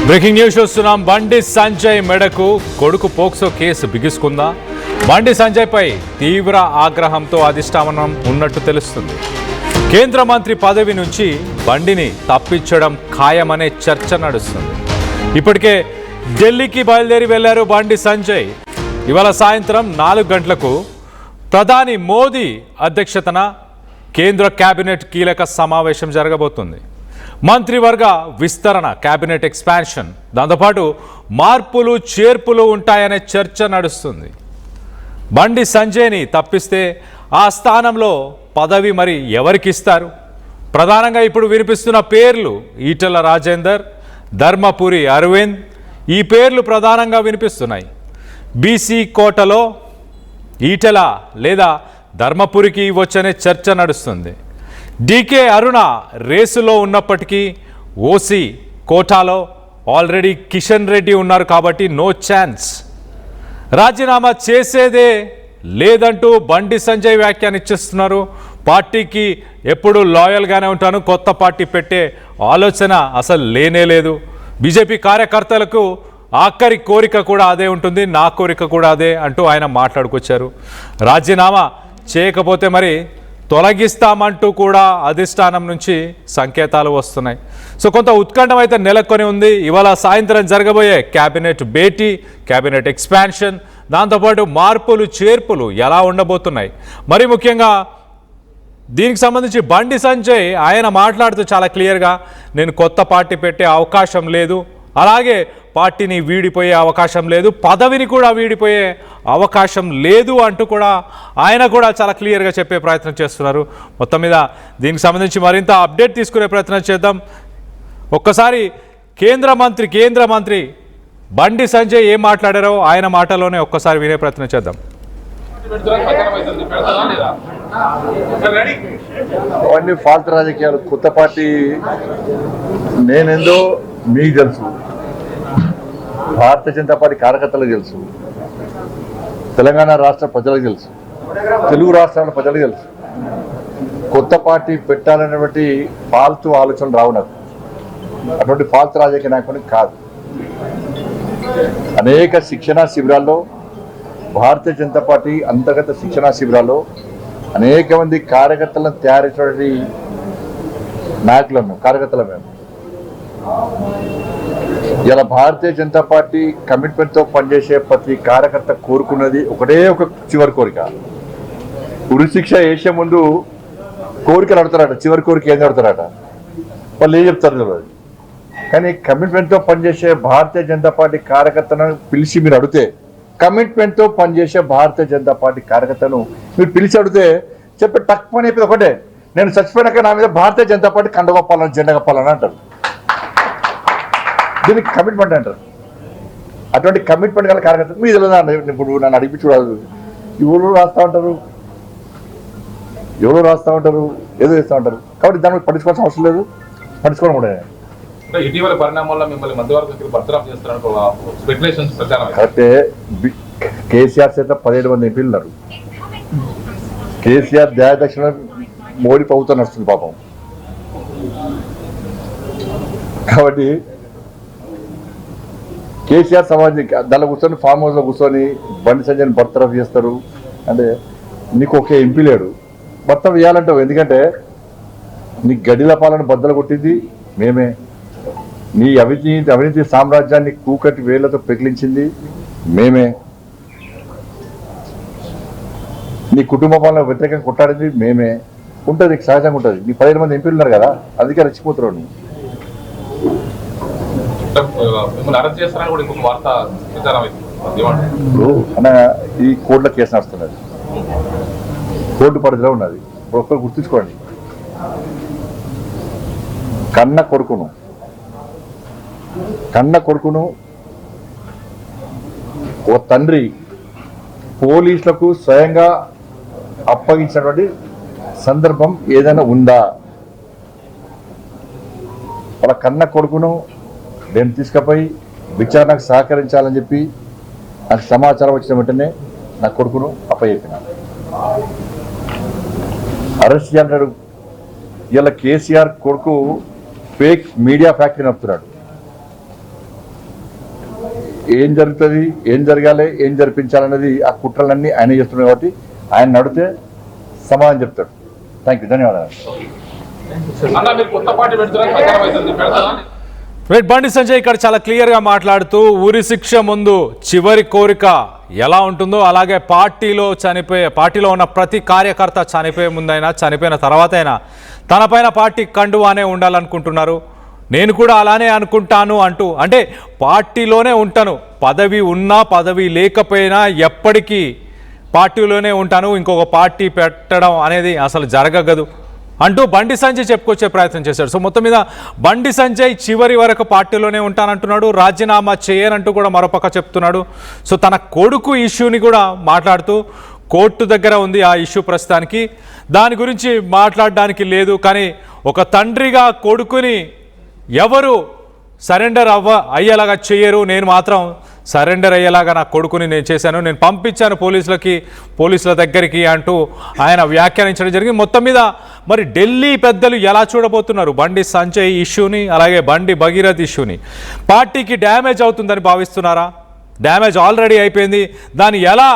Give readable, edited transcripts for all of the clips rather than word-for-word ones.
Breaking news చూస్తున్నాం. బండి సంజయ్ మెడకు కొడుకు పోక్సో కేసు బిగుసుకుందా? బండి సంజయ్పై తీవ్ర ఆగ్రహంతో అధిష్టానం ఉన్నట్టు తెలుస్తుంది. కేంద్ర మంత్రి పదవి నుంచి బండిని తప్పించడం ఖాయమనే చర్చ నడుస్తుంది. ఇప్పటికే ఢిల్లీకి బయలుదేరి వెళ్లారు బండి సంజయ్. ఇవాళ సాయంత్రం 4 గంటలకు ప్రధాని మోదీ అధ్యక్షతన కేంద్ర కేబినెట్ కీలక సమావేశం జరగబోతుంది. మంత్రివర్గ విస్తరణ, కేబినెట్ ఎక్స్పాన్షన్, దాంతోపాటు మార్పులు చేర్పులు ఉంటాయనే చర్చ నడుస్తుంది. బండి సంజయ్ని తప్పిస్తే ఆ స్థానంలో పదవి మరి ఎవరికి ఇస్తారు? ప్రధానంగా ఇప్పుడు వినిపిస్తున్న పేర్లు ఈటెల రాజేందర్, ధర్మపురి అరవింద్, ఈ పేర్లు ప్రధానంగా వినిపిస్తున్నాయి. బీసీ కోటలో ఈటెల లేదా ధర్మపురికి ఇవ్వచ్చనే చర్చ నడుస్తుంది. డీకే అరుణ రేసులో ఉన్నప్పటికీ ఓసీ కోటాలో ఆల్రెడీ కిషన్ రెడ్డి ఉన్నారు కాబట్టి నో ఛాన్స్. రాజీనామా చేసేదే లేదంటూ బండి సంజయ్ వ్యాఖ్యానిస్తున్నారు. పార్టీకి ఎప్పుడు లాయల్గానే ఉంటాను, కొత్త పార్టీ పెట్టే ఆలోచన అసలు లేనే లేదు. బీజేపీ కార్యకర్తలకు ఆఖరి కోరిక కూడా అదే ఉంటుంది, నా కోరిక కూడా అదే అంటూ ఆయన మాట్లాడుకొచ్చారు. రాజీనామా చేయకపోతే మరి తొలగిస్తామంటూ కూడా అధిష్టానం నుంచి సంకేతాలు వస్తున్నాయి. సో కొంత ఉత్కంఠం అయితే నెలకొని ఉంది. ఇవాళ సాయంత్రం జరగబోయే క్యాబినెట్ భేటీ, క్యాబినెట్ ఎక్స్పాన్షన్, దాంతోపాటు మార్పులు చేర్పులు ఎలా ఉండబోతున్నాయి? మరి ముఖ్యంగా దీనికి సంబంధించి బండి సంజయ్ ఆయన మాట్లాడుతూ చాలా క్లియర్గా నేను కొత్త పార్టీ పెట్టే అవకాశం లేదు, అలాగే పార్టీని వీడిపోయే అవకాశం లేదు, పదవిని కూడా వీడిపోయే అవకాశం లేదు అంటూ కూడా ఆయన కూడా చాలా క్లియర్గా చెప్పే ప్రయత్నం చేస్తున్నారు. మొత్తం మీద దీనికి సంబంధించి మరింత అప్డేట్ తీసుకునే ప్రయత్నం చేద్దాం. ఒక్కసారి కేంద్ర మంత్రి బండి సంజయ్ ఏం మాట్లాడారో ఆయన మాటలోనే ఒక్కసారి వినే ప్రయత్నం చేద్దాం. అవన్నీ ఫాల్తు రాజకీయాలు. కొత్త పార్టీ నేనేందో మీకు తెలుసు, భారతీయ జనతా పార్టీ కార్యకర్తలకు తెలుసు, తెలంగాణ రాష్ట్ర ప్రజలకు తెలుసు, తెలుగు రాష్ట్రాల ప్రజలకు తెలుసు. కొత్త పార్టీ పెట్టాలనేటువంటి ఫాల్తు ఆలోచనలు రావు నాకు. అటువంటి ఫాల్తు రాజకీయ నాయకుడిని కాదు. అనేక శిక్షణా శిబిరాల్లో, భారతీయ జనతా పార్టీ అంతర్గత శిక్షణా శిబిరాల్లో అనేక మంది కార్యకర్తలను తయారైనటువంటి నాయకులను, కార్యకర్తల మేము ఇలా భారతీయ జనతా పార్టీ కమిట్మెంట్తో పనిచేసే ప్రతి కార్యకర్త కోరుకున్నది ఒకటే ఒక చివరి కోరిక. ఉరిశిక్ష వేసే ముందు కోరికలు అడుగుతారట, చివరి కోరిక ఏం అడుగుతారట, వాళ్ళు ఏం చెప్తారు తెలియదు. కానీ కమిట్మెంట్తో పనిచేసే భారతీయ జనతా పార్టీ కార్యకర్తను పిలిచి మీరు అడిగితే, కమిట్మెంట్తో పనిచేసే భారతీయ జనతా పార్టీ కార్యకర్తను మీరు పిలిచి అడిగితే చెప్పే తక్కువ అయిపోయింది ఒకటే, నేను చచ్చిపోయినాక నా మీద భారతీయ జనతా పార్టీ కండగొప్పాలని, జెండా కప్పాలని అంటారు. దీనికి కమిట్మెంట్ అంటారు. అటువంటి కమిట్మెంట్ గల కార్యకర్తలు మీరు తెలియదు. ఇప్పుడు నన్ను అడిగి చూడాలి, ఎవరు రాస్తూ ఉంటారు, ఏదో చేస్తూ ఉంటారు. కాబట్టి దాన్ని పట్టించుకోవాల్సిన అవసరం లేదు, పట్టించుకోవడం కూడా. ఇటీవల పరిణామాల్లో మిమ్మల్ని మధ్యవర్గ బర్తరఫ్ చేస్తున్నారు కరెక్టే. కేసీఆర్ చేత 17 మంది ఎంపీలు ఉన్నారు. కేసీఆర్ దయాదక్షిణ మోడీ ప్రభుత్వం నడుస్తుంది పాపం. కాబట్టి కేసీఆర్ సమాజం దానిలో కూర్చొని ఫామ్ హౌస్లో కూర్చొని బండి సంజయ్ని బర్తరఫ్ చేస్తారు అంటే నీకు ఒకే ఎంపీ లేడు, బర్తరఫ్ చేయాలంటావు. ఎందుకంటే నీ గడిల పాలన బద్దలు కొట్టింది మేమే, నీ అవినీతి సామ్రాజ్యాన్ని కూకటి వేళ్లతో పెకిలించింది మేమే, నీ కుటుంబ పాలన వ్యతిరేకంగా కొట్టాడింది మేమే. ఉంటుంది, నీకు సహజంగా ఉంటుంది. నీ 15 మంది ఎంపీలు ఉన్నారు కదా, అందుకే రెచ్చిపోతున్నావు నువ్వు. అన్న ఈ కోర్టులో కేసు నడుస్తున్నది, కోర్టు పరిధిలో ఉన్నది. ఒక్కరు గుర్తుంచుకోండి, కన్న కొడుకును ఓ తండ్రి పోలీసులకు స్వయంగా అప్పగించినటువంటి సందర్భం ఏదైనా ఉందా? వాళ్ళ కన్న కొడుకును నేను తీసుకుపోయి విచారణకు సహకరించాలని చెప్పి నాకు సమాచారం వచ్చిన వెంటనే నా కొడుకును అప్పచెప్పిన. అరెస్ట్ చేయాలంటాడు. ఇలా కేసీఆర్ కొడుకు ఫేక్ మీడియా ఫ్యాక్టరీ నడుపుతున్నాడు. ఏం జరుగుతుంది, ఏం జరగాలి, ఏం జరిపించాలన్నది ఆ కుట్రలన్నీ ఆయన చేస్తున్నాడు కాబట్టి ఆయన నడితే సమాధానం చెప్తాడు. థ్యాంక్ యూ, ధన్యవాదాలు. అన్న మీరు కొత్త పార్టీ పెడుతున్నారని ప్రచారం అవుతుంది, పెడతారా? రైట్, బండి సంజయ్ ఇక్కడ చాలా క్లియర్గా మాట్లాడుతూ ఉరి శిక్ష ముందు చివరి కోరిక ఎలా ఉంటుందో అలాగే పార్టీలో ఉన్న ప్రతి కార్యకర్త చనిపోయే ముందైనా చనిపోయిన తర్వాత అయినా తనపైన పార్టీ కండువానే ఉండాలనుకుంటున్నారు. నేను కూడా అలానే అనుకుంటాను అంటూ, అంటే పార్టీలోనే ఉంటాను, పదవి ఉన్నా పదవి లేకపోయినా ఎప్పటికీ పార్టీలోనే ఉంటాను, ఇంకొక పార్టీ పెట్టడం అనేది అసలు జరగదు అంటూ బండి సంజయ్ చెప్పుకొచ్చే ప్రయత్నం చేశాడు. సో మొత్తం మీద బండి సంజయ్ చివరి వరకు పార్టీలోనే ఉంటానంటున్నాడు, రాజీనామా చేయనంటూ కూడా మరోపక్క చెప్తున్నాడు. సో తన కొడుకు ఇష్యూని కూడా మాట్లాడుతూ కోర్టు దగ్గర ఉంది ఆ ఇష్యూ ప్రస్తుతానికి, దాని గురించి మాట్లాడడానికి లేదు. కానీ ఒక తండ్రిగా కొడుకుని ఎవరు సరెండర్ అయ్యేలాగా చేయరు, నేను మాత్రం సరెండర్ అయ్యేలాగా నా కొడుకుని నేను చేశాను, నేను పంపించాను పోలీసుల దగ్గరికి అంటూ ఆయన వ్యాఖ్యానించడం జరిగింది. మొత్తం మీద మరి ఢిల్లీ పెద్దలు ఎలా చూడబోతున్నారు బండి సంజయ్ ఇష్యూని, అలాగే బండి భగీరథ్ ఇష్యూని? పార్టీకి డ్యామేజ్ అవుతుందని భావిస్తున్నారా? డ్యామేజ్ ఆల్రెడీ అయిపోయింది, దాన్ని ఎలా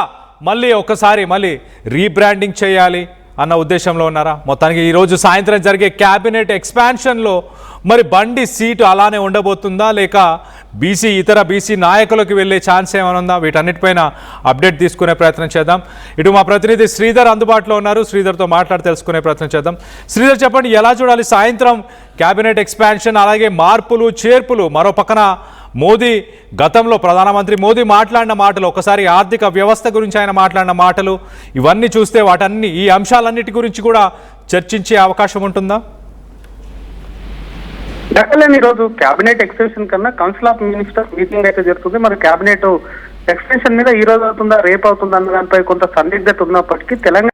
మళ్ళీ రీబ్రాండింగ్ చేయాలి అన్న ఉద్దేశంలో ఉన్నారా? మొత్తానికి ఈరోజు సాయంత్రం జరిగే క్యాబినెట్ ఎక్స్పాన్షన్లో మరి బండి సీటు అలానే ఉండబోతుందా, లేక ఇతర బీసీ నాయకులకు వెళ్ళే ఛాన్స్ ఏమైనా ఉందా? వీటన్నిటిపైన అప్డేట్ తీసుకునే ప్రయత్నం చేద్దాం. ఇటు మా ప్రతినిధి శ్రీధర్ అందుబాటులో ఉన్నారు, శ్రీధర్తో మాట్లాడి తెలుసుకునే ప్రయత్నం చేద్దాం. శ్రీధర్, చెప్పండి, ఎలా చూడాలి సాయంత్రం క్యాబినెట్ ఎక్స్పాన్షన్, అలాగే మార్పులు చేర్పులు? మరో పక్కన మోదీ, గతంలో ప్రధానమంత్రి మోదీ మాట్లాడిన మాటలు, ఒకసారి ఆర్థిక వ్యవస్థ గురించి ఆయన మాట్లాడిన మాటలు, ఇవన్నీ చూస్తే ఈ అంశాలన్నిటి గురించి కూడా చర్చించే అవకాశం ఉంటుందా? ఈ రోజు కేబినెట్ ఎక్స్టెన్షన్ కన్నా కౌన్సిల్ ఆఫ్ మినిస్టర్స్ మీటింగ్ అయితే జరుగుతుంది. మరి కేబినెట్ ఎక్స్టెన్షన్ మీద ఈ రోజు అవుతుందా రేపు అవుతుందా అన్న దానిపై కొంత సందిగ్ధత ఉన్నప్పటికీ తెలంగాణ